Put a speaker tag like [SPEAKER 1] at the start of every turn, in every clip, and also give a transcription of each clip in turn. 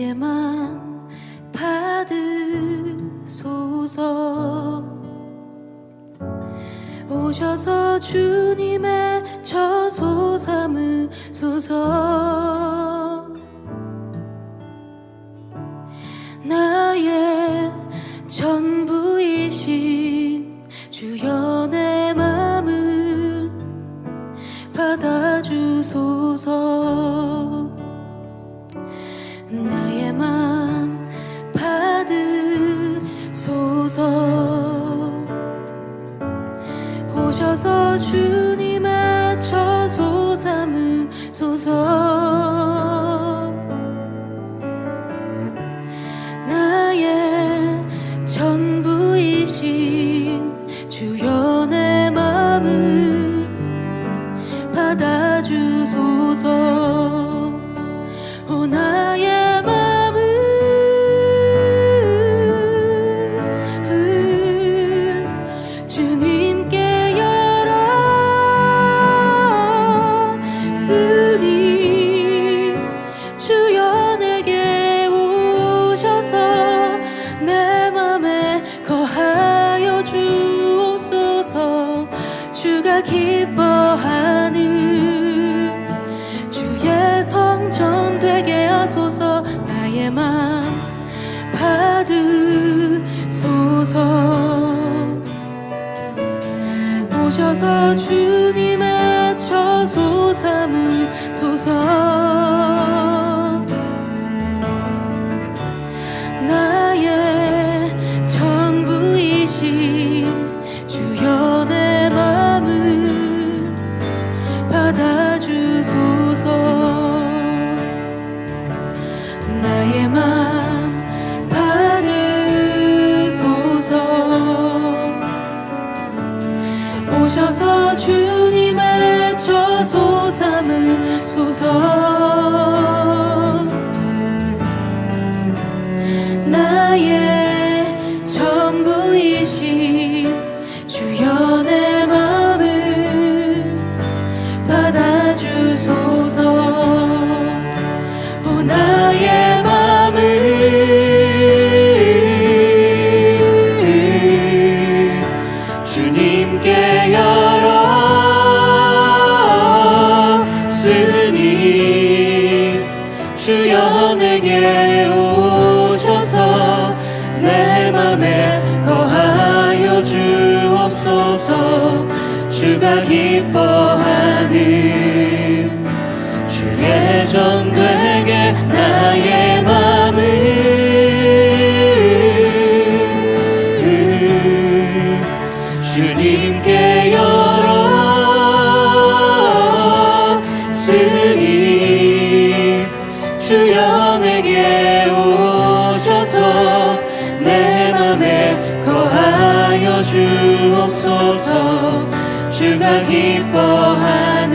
[SPEAKER 1] 나의 맘 받으소서. 오셔서 주님의 처소 삼으소서. 나의 전부이신 주여 내 맘을 받아주소서. 나의 맘 받으소서. 오셔서 주님의 처소 삼으소서. 나의 전부이신 주여 내 맘을 받아주소서. 오 나의 맘을 주님께 열었으니 주여 내게 오셔서 내 맘에 거하여 주옵소서. 주가 기뻐하는 주의 성전 되게 하소서. 나의 맘 받으소서. 오셔서 주님의 처소 삼으소서. 나의 전부이신 주여 내 맘을 받아주소서. 나의 맘 받으소서. 오셔서 주님의 처소 삼으소서. 나의 전부이신 주여 내 맘을 받아주소서. 오 나의 맘을 주님께 열었으니 주여 내게 오셔서 내 맘에 거하여 주옵소서. 주가 기뻐하는 주의 전 되게 나의 맘을 주님께 열었으니 주여 내게 오셔서 내 맘에 거하여 주옵소서. 주가 기뻐하는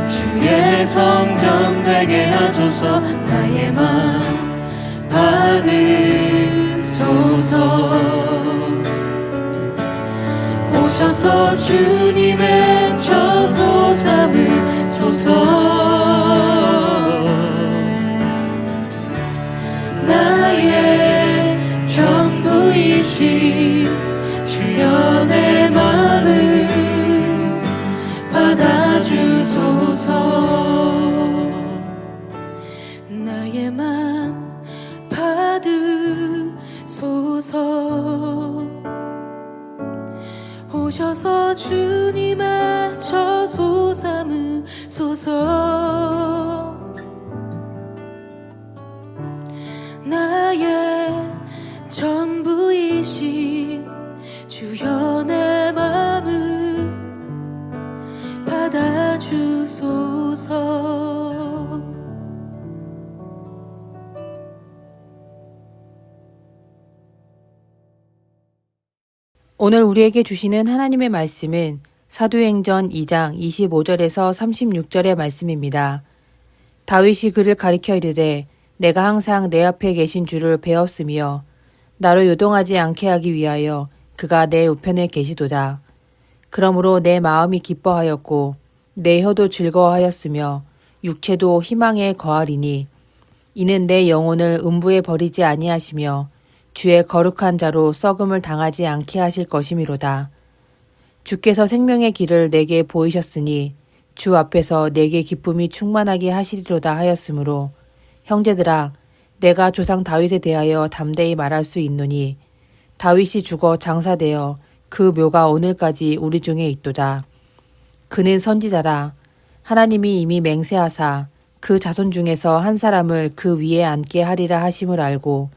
[SPEAKER 1] 주의 성전 되게 하소서. 나의 맘 받으소서. 오셔서 주님의 처소 삼으소서. 나의 전부이신 주여 내 맘을 받아주소서. 나의 맘 받으소서. 오셔서 주님의 처소 삼으소서. 나의 전부이신 주여 내 맘을 받아주소서.
[SPEAKER 2] 오늘 우리에게 주시는 하나님의 말씀은 사도행전 2장 25절에서 36절의 말씀입니다. 다윗이 그를 가리켜 이르되 내가 항상 내 앞에 계신 주를 배웠으며 나로 요동하지 않게 하기 위하여 그가 내 우편에 계시도다. 그러므로 내 마음이 기뻐하였고 내 혀도 즐거워하였으며 육체도 희망에 거하리니 이는 내 영혼을 음부에 버리지 아니하시며 주의 거룩한 자로 썩음을 당하지 않게 하실 것이미로다. 주께서 생명의 길을 내게 보이셨으니 주 앞에서 내게 기쁨이 충만하게 하시리로다 하였으므로 형제들아 내가 조상 다윗에 대하여 담대히 말할 수 있노니 다윗이 죽어 장사되어 그 묘가 오늘까지 우리 중에 있도다. 그는 선지자라. 하나님이 이미 맹세하사 그 자손 중에서 한 사람을 그 위에 앉게 하리라 하심을 알고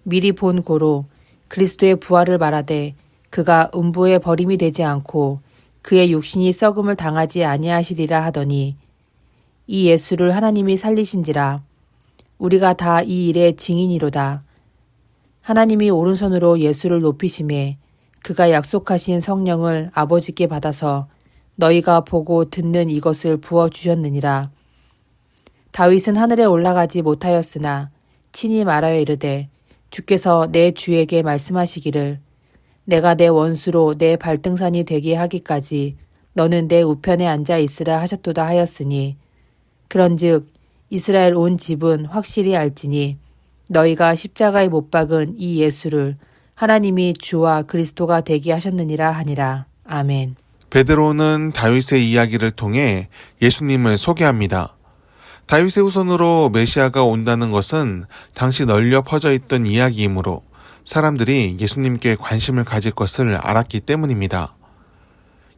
[SPEAKER 2] 미리 본 고로 그리스도의 부활을 말하되 그가 음부에 버림이 되지 않고 그의 육신이 썩음을 당하지 아니하시리라 하더니 이 예수를 하나님이 살리신지라. 우리가 다 이 일의 증인이로다. 하나님이 오른손으로 예수를 높이심에 그가 약속하신 성령을 아버지께 받아서 너희가 보고 듣는 이것을 부어주셨느니라. 다윗은 하늘에 올라가지 못하였으나 친히 말하여 이르되 주께서 내 주에게 말씀하시기를 내가 내 원수로 내 발등산이 되게 하기까지 너는 내 우편에 앉아 있으라 하셨도다 하였으니 그런즉 이스라엘 온 집은 확실히 알지니 너희가 십자가에 못 박은 이 예수를 하나님이 주와 그리스도가 되게 하셨느니라 하니라. 아멘.
[SPEAKER 3] 베드로는 다윗의 이야기를 통해 예수님을 소개합니다. 다윗의 후손으로 메시아가 온다는 것은 당시 널려 퍼져 있던 이야기이므로 사람들이 예수님께 관심을 가질 것을 알았기 때문입니다.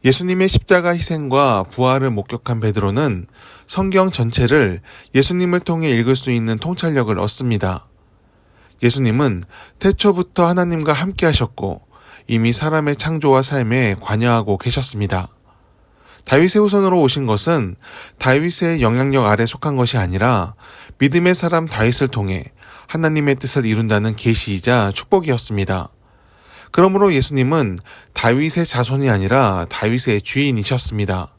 [SPEAKER 3] 예수님의 십자가 희생과 부활을 목격한 베드로는 성경 전체를 예수님을 통해 읽을 수 있는 통찰력을 얻습니다. 예수님은 태초부터 하나님과 함께 하셨고 이미 사람의 창조와 삶에 관여하고 계셨습니다. 다윗의 후손으로 오신 것은 다윗의 영향력 아래 속한 것이 아니라 믿음의 사람 다윗을 통해 하나님의 뜻을 이룬다는 계시이자 축복이었습니다. 그러므로 예수님은 다윗의 자손이 아니라 다윗의 주인이셨습니다.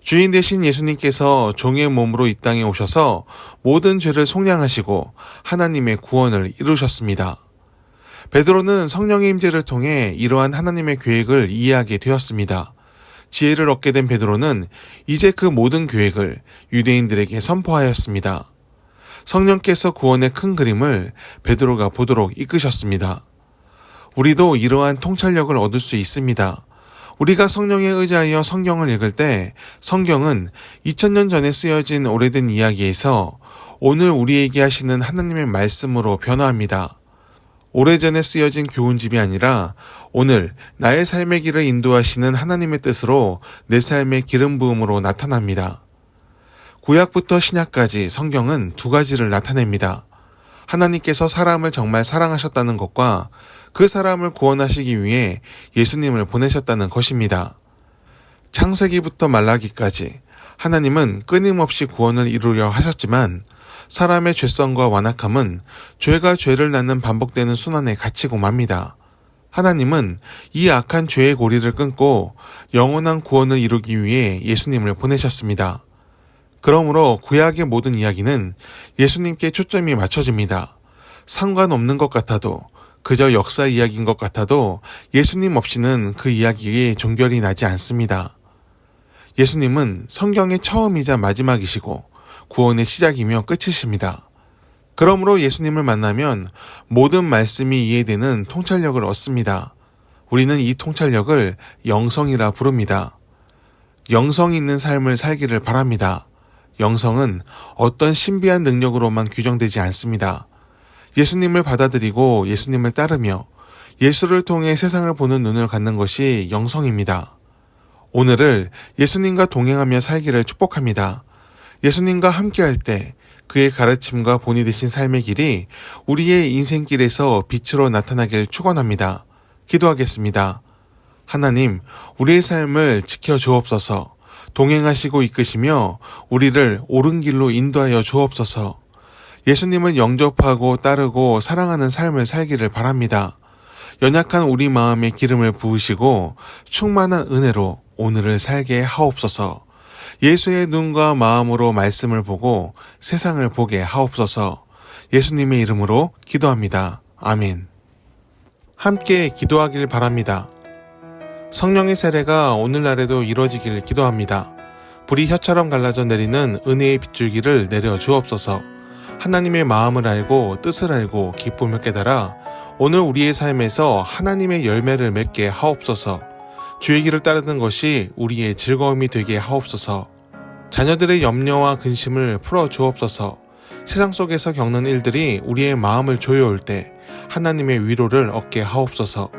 [SPEAKER 3] 주인 되신 예수님께서 종의 몸으로 이 땅에 오셔서 모든 죄를 속량하시고 하나님의 구원을 이루셨습니다. 베드로는 성령의 임재를 통해 이러한 하나님의 계획을 이해하게 되었습니다. 지혜를 얻게 된 베드로는 이제 그 모든 계획을 유대인들에게 선포하였습니다. 성령께서 구원의 큰 그림을 베드로가 보도록 이끄셨습니다. 우리도 이러한 통찰력을 얻을 수 있습니다. 우리가 성령에 의지하여 성경을 읽을 때 성경은 2000년 전에 쓰여진 오래된 이야기에서 오늘 우리에게 하시는 하나님의 말씀으로 변화합니다. 오래전에 쓰여진 교훈집이 아니라 오늘 나의 삶의 길을 인도하시는 하나님의 뜻으로 내 삶의 기름 부음으로 나타납니다. 구약부터 신약까지 성경은 두 가지를 나타냅니다. 하나님께서 사람을 정말 사랑하셨다는 것과 그 사람을 구원하시기 위해 예수님을 보내셨다는 것입니다. 창세기부터 말라기까지 하나님은 끊임없이 구원을 이루려 하셨지만 사람의 죄성과 완악함은 죄가 죄를 낳는 반복되는 순환에 갇히고 맙니다. 하나님은 이 악한 죄의 고리를 끊고 영원한 구원을 이루기 위해 예수님을 보내셨습니다. 그러므로 구약의 모든 이야기는 예수님께 초점이 맞춰집니다. 상관없는 것 같아도 그저 역사 이야기인 것 같아도 예수님 없이는 그 이야기에 종결이 나지 않습니다. 예수님은 성경의 처음이자 마지막이시고 구원의 시작이며 끝이십니다. 그러므로 예수님을 만나면 모든 말씀이 이해되는 통찰력을 얻습니다. 우리는 이 통찰력을 영성이라 부릅니다. 영성 있는 삶을 살기를 바랍니다. 영성은 어떤 신비한 능력으로만 규정되지 않습니다. 예수님을 받아들이고 예수님을 따르며 예수를 통해 세상을 보는 눈을 갖는 것이 영성입니다. 오늘을 예수님과 동행하며 살기를 축복합니다. 예수님과 함께할 때 그의 가르침과 본이 되신 삶의 길이 우리의 인생길에서 빛으로 나타나길 축원합니다. 기도하겠습니다. 하나님, 우리의 삶을 지켜주옵소서. 동행하시고 이끄시며 우리를 옳은 길로 인도하여 주옵소서. 예수님을 영접하고 따르고 사랑하는 삶을 살기를 바랍니다. 연약한 우리 마음에 기름을 부으시고 충만한 은혜로 오늘을 살게 하옵소서. 예수의 눈과 마음으로 말씀을 보고 세상을 보게 하옵소서. 예수님의 이름으로 기도합니다. 아멘. 함께 기도하길 바랍니다. 성령의 세례가 오늘날에도 이루어지길 기도합니다. 불이 혀처럼 갈라져 내리는 은혜의 빗줄기를 내려 주옵소서. 하나님의 마음을 알고 뜻을 알고 기쁨을 깨달아 오늘 우리의 삶에서 하나님의 열매를 맺게 하옵소서. 주의 길을 따르는 것이 우리의 즐거움이 되게 하옵소서. 자녀들의 염려와 근심을 풀어 주옵소서. 세상 속에서 겪는 일들이 우리의 마음을 조여올 때 하나님의 위로를 얻게 하옵소서.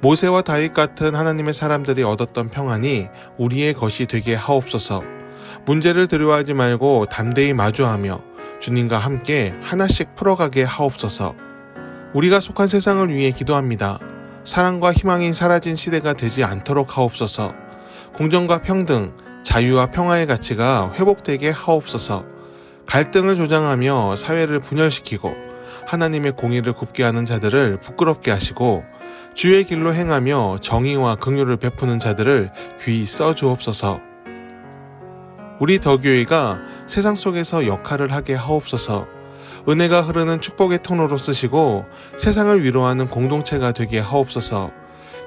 [SPEAKER 3] 모세와 다윗 같은 하나님의 사람들이 얻었던 평안이 우리의 것이 되게 하옵소서. 문제를 두려워하지 말고 담대히 마주하며 주님과 함께 하나씩 풀어가게 하옵소서. 우리가 속한 세상을 위해 기도합니다. 사랑과 희망이 사라진 시대가 되지 않도록 하옵소서. 공정과 평등, 자유와 평화의 가치가 회복되게 하옵소서. 갈등을 조장하며 사회를 분열시키고 하나님의 공의를 굽게 하는 자들을 부끄럽게 하시고 주의 길로 행하며 정의와 긍휼을 베푸는 자들을 귀히 써주옵소서. 우리 더교회가 세상 속에서 역할을 하게 하옵소서. 은혜가 흐르는 축복의 통로로 쓰시고 세상을 위로하는 공동체가 되게 하옵소서.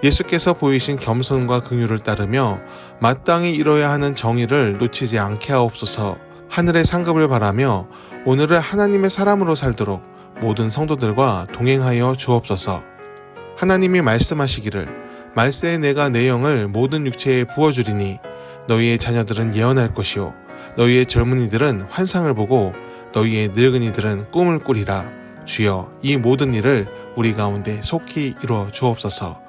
[SPEAKER 3] 예수께서 보이신 겸손과 긍휼을 따르며 마땅히 이뤄야 하는 정의를 놓치지 않게 하옵소서. 하늘의 상급을 바라며 오늘을 하나님의 사람으로 살도록 모든 성도들과 동행하여 주옵소서. 하나님이 말씀하시기를 말세에 내가 내 영을 모든 육체에 부어주리니 너희의 자녀들은 예언할 것이요 너희의 젊은이들은 환상을 보고 너희의 늙은이들은 꿈을 꾸리라. 주여 이 모든 일을 우리 가운데 속히 이루어 주옵소서.